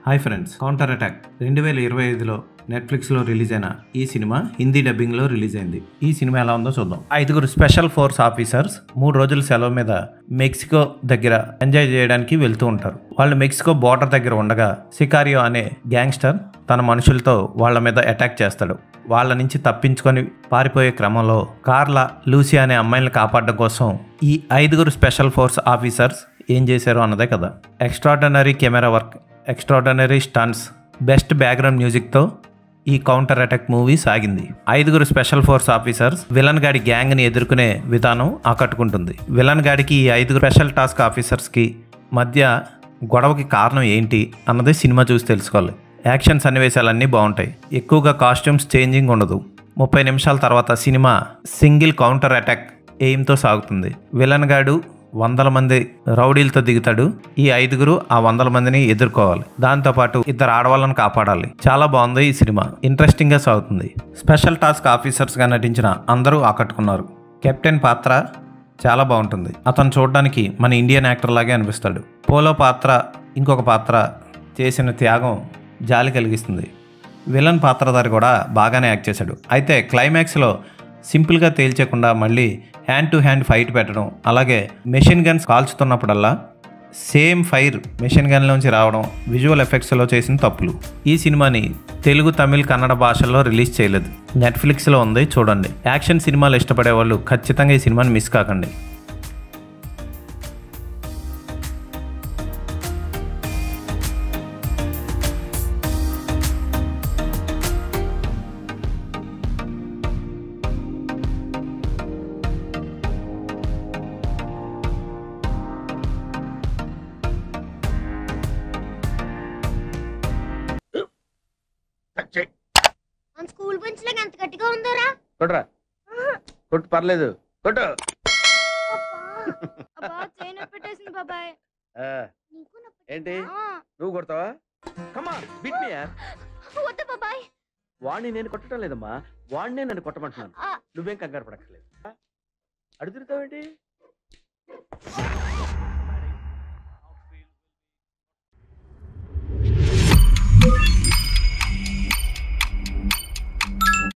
Hi friends, counter attack 2025లో నెట్ఫ్లిక్స్లో release అయిన ఈ సినిమా హిందీ డబ్బింగ్లో రిలీజ్ అయింది. ఈ సినిమా ఎలా ఉందో చూద్దాం. 5 స్పెషల్ ఫోర్స్ ఆఫీసర్స్ 3 రోజుల సెలవు మీద మెక్సికో దగ్గర ఎంజాయ్ చేయడానికి వెళ్తూ ఉంటారు. వాళ్ళు మెక్సికో బోర్డర్ దగ్గర ఉండగా సికారియో అనే గ్యాంగ్స్టర్ తన మనుషులతో వాళ్ళ మీద అటాక్ చేస్తాడు. వాళ్ళ నుంచి తప్పించుకొని పారిపోయే క్రమంలో కార్లా, లూసీ అనే అమ్మాయిలను కాపాడడం కోసం ఈ 5 స్పెషల్ ఫోర్స్ ఆఫీసర్స్ ఏం చేశారు అన్నదే కదా. Extraordinary camera work, extraordinary stunts, best background మ్యూజిక్తో ఈ కౌంటర్ అటాక్ మూవీ సాగింది. 5 స్పెషల్ ఫోర్స్ ఆఫీసర్స్ విలన్ గాడి గ్యాంగ్ని ఎదుర్కొనే విధానం ఆకట్టుకుంటుంది. విలన్ గాడికి ఈ 5 స్పెషల్ టాస్క్ ఆఫీసర్స్కి మధ్య గొడవకి కారణం ఏంటి అన్నది సినిమా చూసి తెలుసుకోవాలి. యాక్షన్ సన్నివేశాలన్నీ బాగుంటాయి. ఎక్కువగా కాస్ట్యూమ్స్ చేంజింగ్ ఉండదు. 30 నిమిషాల తర్వాత సినిమా సింగిల్ కౌంటర్ అటాక్ ఎయిమ్తో సాగుతుంది. విలన్ గాడు 100 మంది రౌడీలతో దిగుతాడు. ఈ 5 ఆ 100 మందిని ఎదుర్కోవాలి. దాంతోపాటు 2 ఆడవాళ్ళని కాపాడాలి. చాలా బాగుంది ఈ సినిమా. ఇంట్రెస్టింగ్ గా సాగుతుంది. స్పెషల్ టాస్క్ ఆఫీసర్స్ గా నటించిన అందరూ ఆకట్టుకున్నారు. కెప్టెన్ పాత్ర చాలా బాగుంటుంది. అతను చూడడానికి మన ఇండియన్ యాక్టర్ లాగే అనిపిస్తాడు. పోలో పాత్ర, ఇంకొక పాత్ర చేసిన త్యాగం జాలి కలిగిస్తుంది. విలన్ పాత్రధారి కూడా బాగానే యాక్ట్ చేశాడు. అయితే క్లైమాక్స్లో సింపుల్గా తేల్చకుండా మళ్ళీ హ్యాండ్ టు హ్యాండ్ ఫైట్ పెట్టడం, అలాగే మెషిన్ గన్స్ కాల్చుతున్నప్పుడల్లా సేమ్ ఫైర్ మెషిన్ గన్లోంచి రావడం విజువల్ ఎఫెక్ట్స్లో చేసిన తప్పులు. ఈ సినిమాని తెలుగు, తమిళ్, కన్నడ భాషల్లో రిలీజ్ చేయలేదు. నెట్ఫ్లిక్స్లో ఉంది, చూడండి. యాక్షన్ సినిమాలు ఇష్టపడే వాళ్ళు ఖచ్చితంగా ఈ సినిమాని మిస్ కాకండి. స్కూల్ బెంచ్ లాగా ఎంత గట్టిగా ఉందోరా? కొట్రా, కొట్టు, పర్లేదు, కొట్టు. బాబాయ్ ఏంటి నువ్వు కొడతావా? కమా బీట్ మీ యార్. వద్దు బాబాయ్. వాడిని నేను కొట్టడం లేదమ్మా, వాడినే నన్ను కొట్టమంటున్నాను. నువ్వేం కంగారు పడక్కర్లేదు. అడుగుతావేంటి?